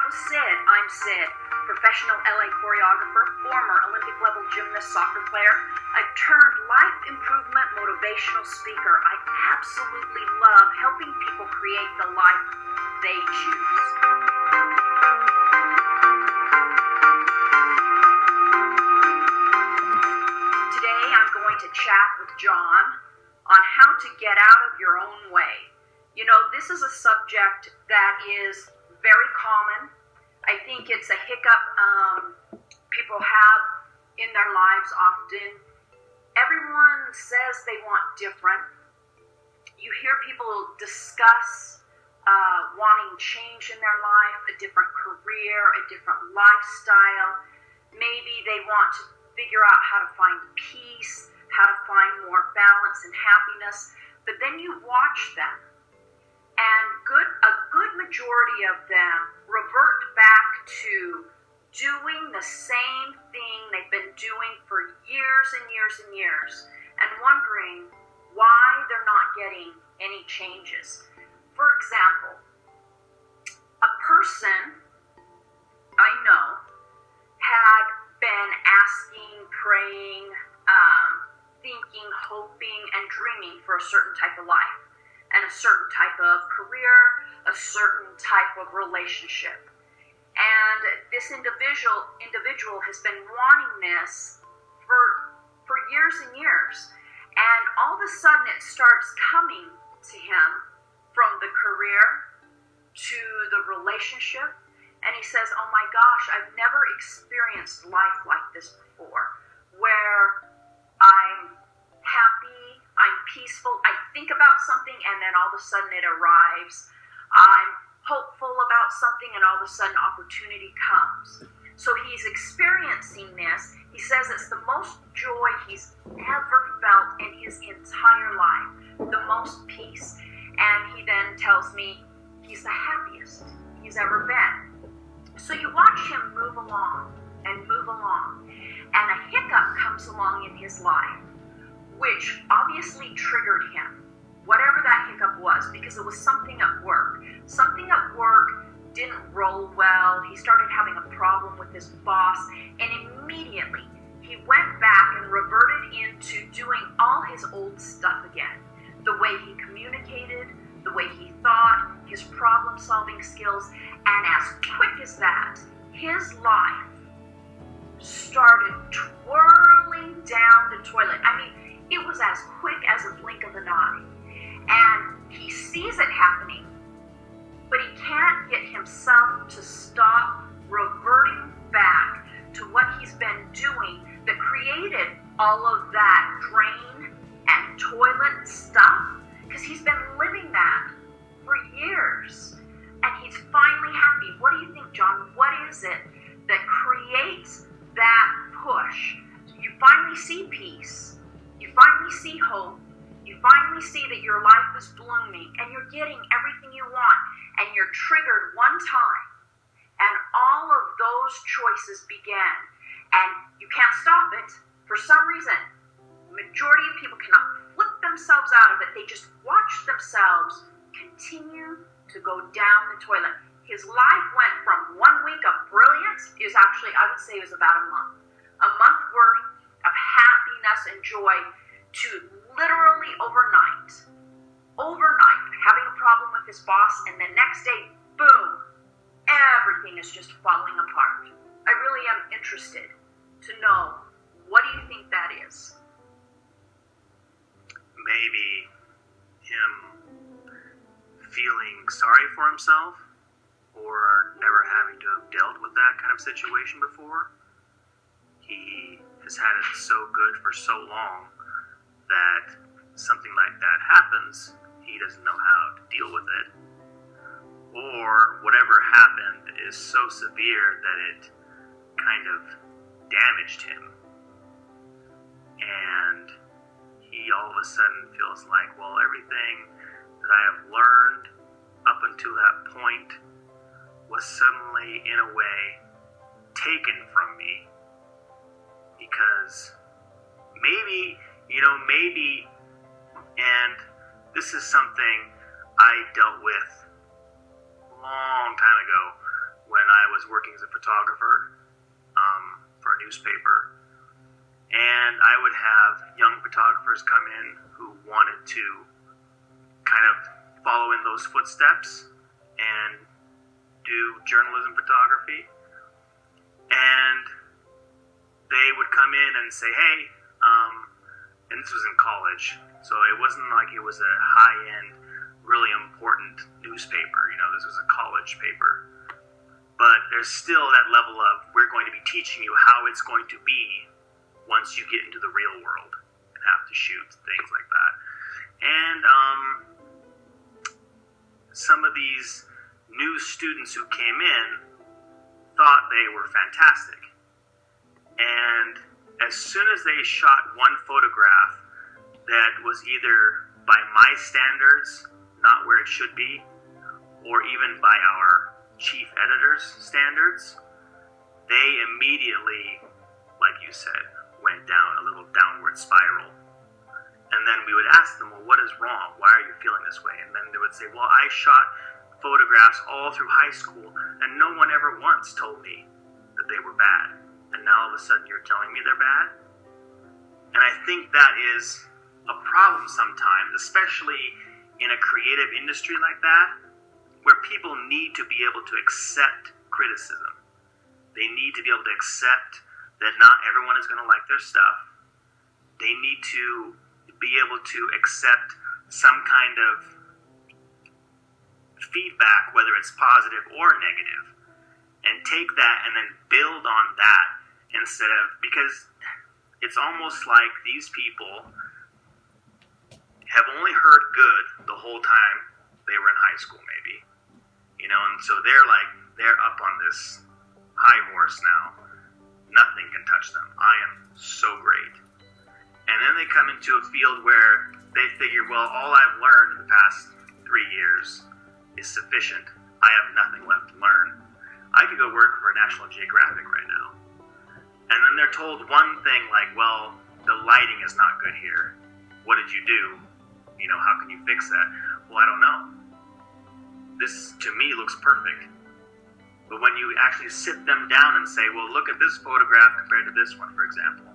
Sid. I'm Sid, professional LA choreographer, former Olympic level gymnast, soccer player. I've turned life improvement motivational speaker. I absolutely love helping people create the life they choose. Today I'm going to chat with John on how to get out of your own way. You know, this is a subject that is very common. I think it's a hiccup people have in their lives often. Everyone says they want different. You hear people discuss wanting change in their life, a different career, a different lifestyle. Maybe they want to figure out how to find peace, how to find more balance and happiness. But then you watch them, and a good majority of them revert back to doing the same thing they've been doing for years and years and years, and wondering why they're not getting any changes. For example, a person I know had been asking, praying, thinking, hoping, and dreaming for a certain type of life, and a certain type of career, a certain type of relationship. And this individual has been wanting this for years and years. And all of a sudden it starts coming to him from the career to the relationship. And he says, oh my gosh, I've never experienced life like this before, where I'm happy, I'm peaceful, I think about something and then all of a sudden it arrives. I'm hopeful about something and all of a sudden opportunity comes. So he's experiencing this. He says it's the most joy he's ever felt in his entire life, the most peace. And he then tells me he's the happiest he's ever been. So you watch him move along, and a hiccup comes along in his life, which obviously triggered him, whatever that hiccup was, because it was something at work. Something at work didn't roll well. He started having a problem with his boss, and immediately he went back and reverted into doing all his old stuff again. The way he communicated, the way he thought, his problem-solving skills, and as quick as that, his life started twirling down the toilet. I mean, it was as quick as a blink of an eye. And he sees it happening, but he can't get himself to stop reverting back to what he's been doing that created all of that drain and toilet stuff, because he's been living that for years. And he's finally happy. What do you think, John? What is it that creates that push? You finally see peace. You finally see hope. You finally see that your life is blooming and you're getting everything you want, and you're triggered one time, and all of those choices begin, and you can't stop it. For some reason, the majority of people cannot flip themselves out of it. They just watch themselves continue to go down the toilet. His life went from 1 week of brilliance, I would say it was about a month worth of happiness and joy, to literally overnight, having a problem with his boss, and the next day, boom, everything is just falling apart. I really am interested to know, what do you think that is? Maybe him feeling sorry for himself, or never having to have dealt with that kind of situation before. He has had it so good for so long that something like that happens, he doesn't know how to deal with it. Or whatever happened is so severe that it kind of damaged him. And he all of a sudden feels like, well, everything that I have learned up until that point was suddenly, in a way, taken from me. Because maybe, and this is something I dealt with a long time ago, when I was working as a photographer for a newspaper. And I would have young photographers come in who wanted to kind of follow in those footsteps and do journalism photography. And they would come in and say, hey, and this was in college, so it wasn't like it was a high-end, really important newspaper. This was a college paper. But there's still that level of, we're going to be teaching you how it's going to be once you get into the real world and have to shoot, things like that. And some of these new students who came in thought they were fantastic. And as soon as they shot one photograph that was either by my standards, not where it should be, or even by our chief editor's standards, they immediately, like you said, went down a little downward spiral. And then we would ask them, well, what is wrong? Why are you feeling this way? And then they would say, well, I shot photographs all through high school, and no one ever once told me that they were bad. And now all of a sudden you're telling me they're bad? And I think that is a problem sometimes, especially in a creative industry like that, where people need to be able to accept criticism. They need to be able to accept that not everyone is going to like their stuff. They need to be able to accept some kind of feedback, whether it's positive or negative, and take that and then build on that instead of, because it's almost like these people have only heard good the whole time they were in high school, maybe. And so they're up on this high horse now. Nothing can touch them. I am so great. And then they come into a field where they figure, well, all I've learned in the past 3 years is sufficient. I have nothing left to learn. I could go work for National Geographic right now. And then they're told one thing like, well, the lighting is not good here. What did you do? How can you fix that? Well, I don't know. This, to me, looks perfect. But when you actually sit them down and say, well, look at this photograph compared to this one, for example.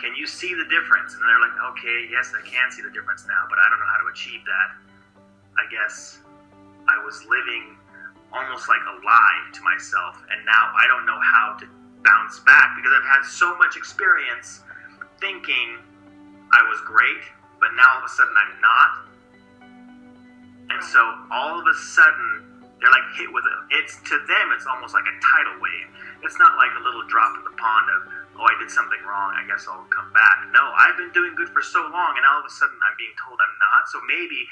Can you see the difference? And they're like, okay, yes, I can see the difference now, but I don't know how to achieve that. I guess I was living almost like a lie to myself, and now I don't know how to bounce back because I've had so much experience thinking I was great, but now all of a sudden I'm not. And so all of a sudden they're like hit with it. To them, it's almost like a tidal wave. It's not like a little drop in the pond of, oh, I did something wrong, I guess I'll come back. No, I've been doing good for so long, and all of a sudden I'm being told I'm not. So maybe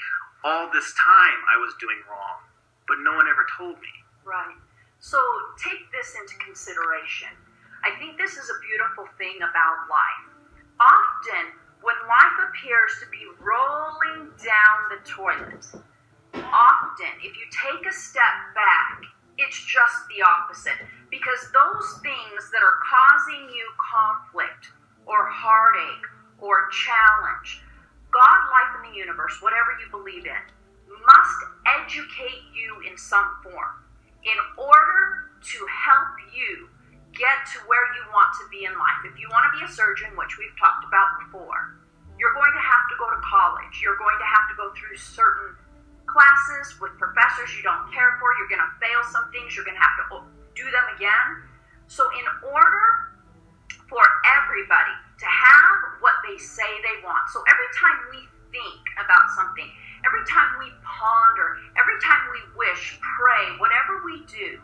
all this time I was doing wrong, but no one ever told me. Right. So take this into consideration. I think this is a beautiful thing about life. Often, when life appears to be rolling down the toilet, often, if you take a step back, it's just the opposite. Because those things that are causing you conflict or heartache or challenge, God, life, and the universe, whatever you believe in, must educate you in some form in order to help you get to where you want to be in life. If you want to be a surgeon, which we've talked about before, you're going to have to go to college. You're going to have to go through certain classes with professors you don't care for. You're going to fail some things. You're going to have to do them again. So in order for everybody to have what they say they want, so every time we think about something, every time we ponder, every time we wish, pray, whatever we do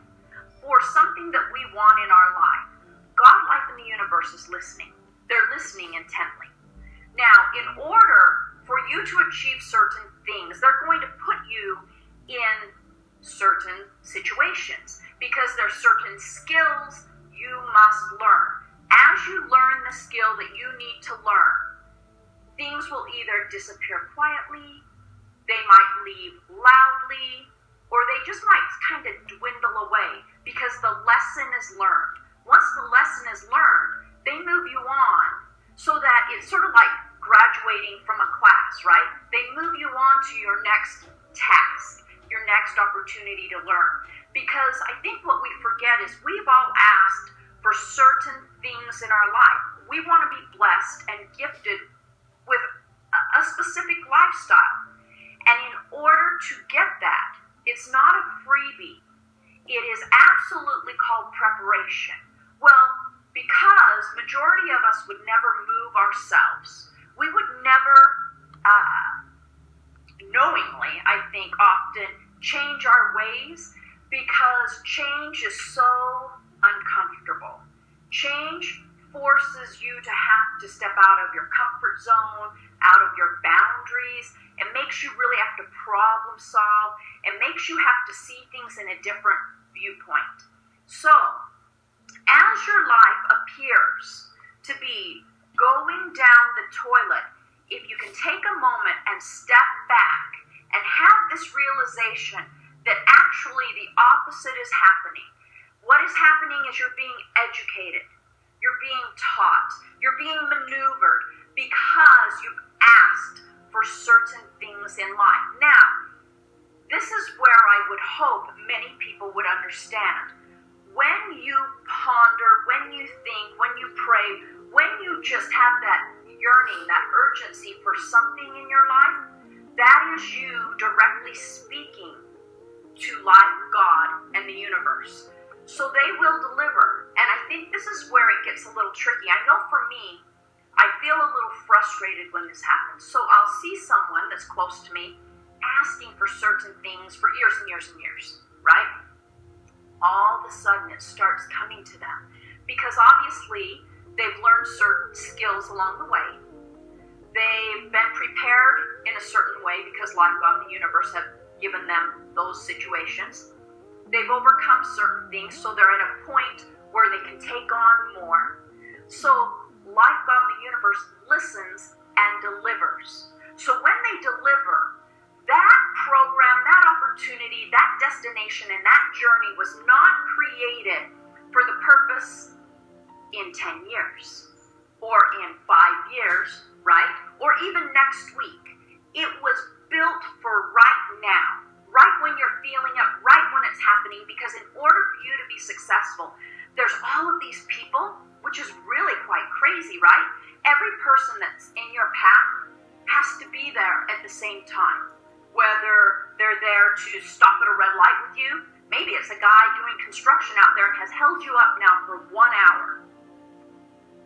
for something that we want in our life, God, life, and the universe is listening. They're listening intently. Now, in order for you to achieve certain things, they're going to put you in certain situations because there's certain skills you must learn. As you learn the skill that you need to learn, things will either disappear quietly, they might leave loudly, or they just might kind of dwindle away because the lesson is learned. Once the lesson is learned, they move you on so that it's sort of like graduating from a class, right? They move you on to your next task, your next opportunity to learn. Because I think what we forget is we've all asked for certain things in our life. We want to be blessed and gifted with a specific lifestyle. And in order to get that, it's not a freebie. It is absolutely called preparation. Well, because majority of us would never move ourselves. We would never, knowingly, I think, often change our ways because change is so uncomfortable. Change forces you to have to step out of your comfort zone, out of your boundaries. It makes you really have to problem solve. It makes you have to see things in a different viewpoint. So, as your life appears to be going down the toilet, if you can take a moment and step back and have this realization that actually the opposite is happening. What is happening is you're being educated, you're being taught, you're being maneuvered because you've asked for certain things in life. Now, this is where I would hope many people would understand. When you ponder, when you think, when you pray, when you just have that yearning, that urgency for something in your life, that is you directly speaking to life, God, and the universe. So they will deliver. And I think this is where it gets a little tricky. I know for me, I feel a little frustrated when this happens. So I'll see someone that's close to me asking for certain things for years and years and years, right? All of a sudden it starts coming to them because obviously they've learned certain skills along the way. They've been prepared in a certain way because life, God, and the universe have given them those situations. They've overcome certain things, so they're at a point where they can take on more. So life, God, and the universe listens and delivers. So when they deliver, that program, that opportunity, that destination, and that journey was not created for the purpose in 10 years or in 5 years, right? Or even next week. It was built for right now, right when you're feeling it, right when it's happening, because in order for you to be successful, there's all of these people, which is really quite crazy, right? Every person that's in your path has to be there at the same time. Whether they're there to stop at a red light with you, maybe it's a guy doing construction out there and has held you up now for 1 hour.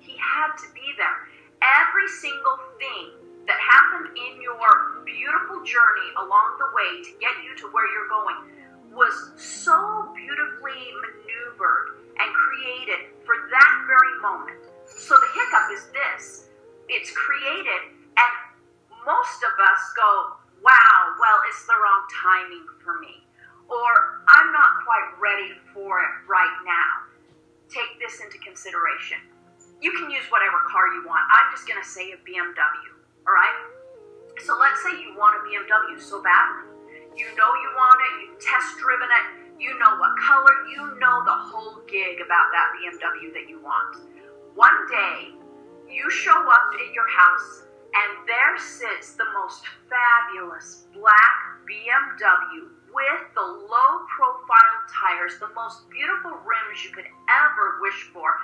He had to be there. Every single thing that happened in your beautiful journey along the way to get you to where you're going was so beautifully maneuvered and created for that very moment. So the hiccup is this. It's created and most of us go, wow, well, it's the wrong timing for me. Or I'm not quite ready for it right now. Take this into consideration. You can use whatever car you want. I'm just going to say a BMW, all right? So let's say you want a BMW so badly. You know you want it, you've test driven it, you know what color, you know the whole gig about that BMW that you want. One day, you show up at your house and there sits the most fabulous black BMW with the low-profile tires, the most beautiful rims you could ever wish for,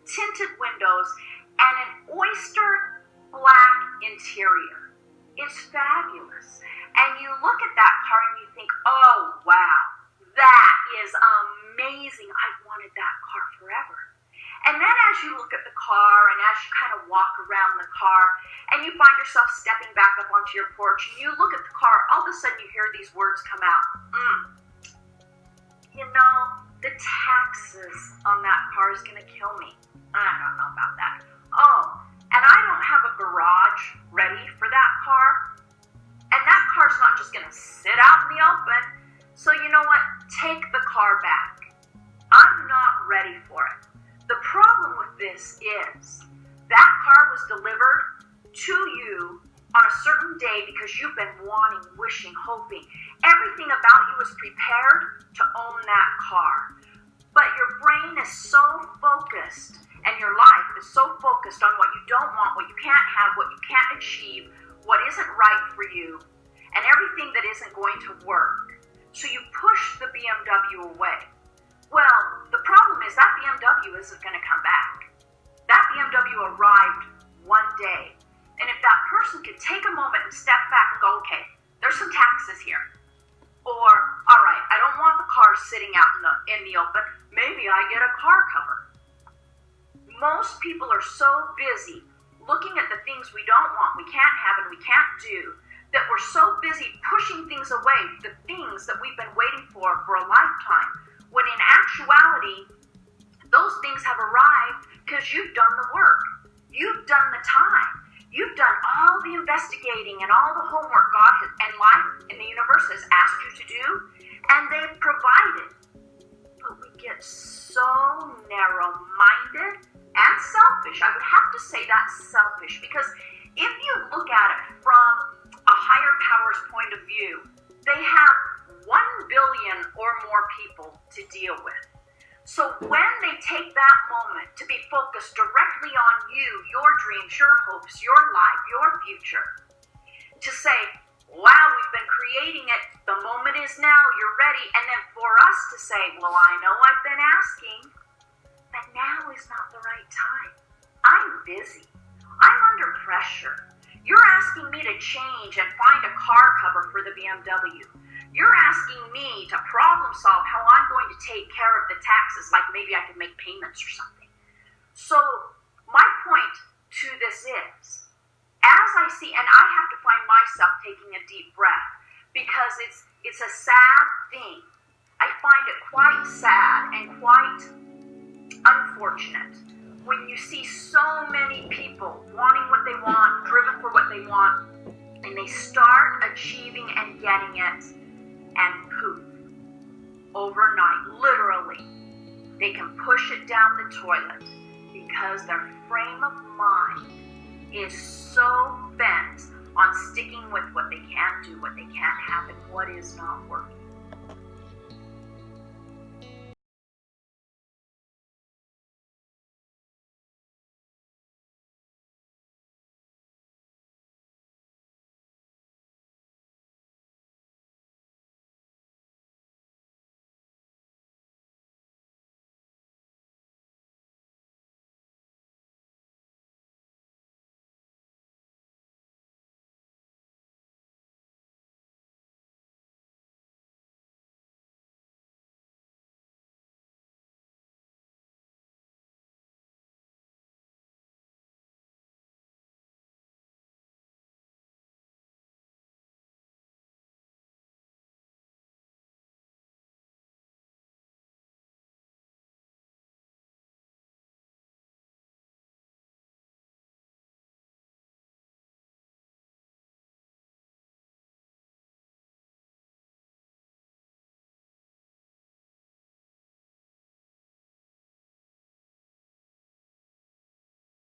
tinted windows, and an oyster black interior. It's fabulous. And you look at that car and you think, oh, wow, that is amazing. I've wanted that car forever. And then as you look at the car and as you kind of walk around the car and you find yourself stepping back up onto your porch and you look at the car, all of a sudden you hear these words come out. You know, the taxes on that car is going to kill me. I don't know about that. Oh, and I don't have a garage ready for that car. And that car's not just going to sit out in the open. So you know what? Take the car back. I'm not ready for it. The problem with this is that car was delivered to you on a certain day because you've been wanting, wishing, hoping. Everything about you was prepared to own that car. But your brain is so focused and your life is so focused on what you don't want, what you can't have, what you can't achieve, what isn't right for you, and everything that isn't going to work, So you push the BMW away. Well, the problem is that BMW isn't going to come back. That BMW arrived one day. And if that person could take a moment and step back and go, okay, there's some taxes here. Or, all right, I don't want the car sitting out in the open. Maybe I get a car cover. Most people are so busy looking at the things we don't want, we can't have, and we can't do, that we're so busy pushing things away, the things that we've been waiting for a lifetime, when in actuality, those things have arrived because you've done the work. You've done the time. You've done all the investigating and all the homework God and life and the universe has asked you to do, and they've provided. But we get so narrow-minded and selfish. I would have to say that's selfish, because if you look at it from a higher power's point of view, they have 1 billion or more people to deal with. So when they take that moment to be focused directly on you, your dreams, your hopes, your life, your future, to say, wow, we've been creating it, the moment is now, you're ready, and then for us to say, well, I know I've been asking, but now is not the right time. I'm busy. I'm under pressure. You're asking me to change and find a car cover for the BMW. You're asking me to problem solve how I'm going to take care of the taxes, like maybe I could make payments or something. So my point to this is, as I see, and I have to find myself taking a deep breath, because it's a sad thing. I find it quite sad and quite unfortunate when you see so many people wanting what they want, driven for what they want, and they start achieving and getting it, and poof, overnight, literally, they can push it down the toilet because their frame of mind is so bent on sticking with what they can't do, what they can't have, and what is not working.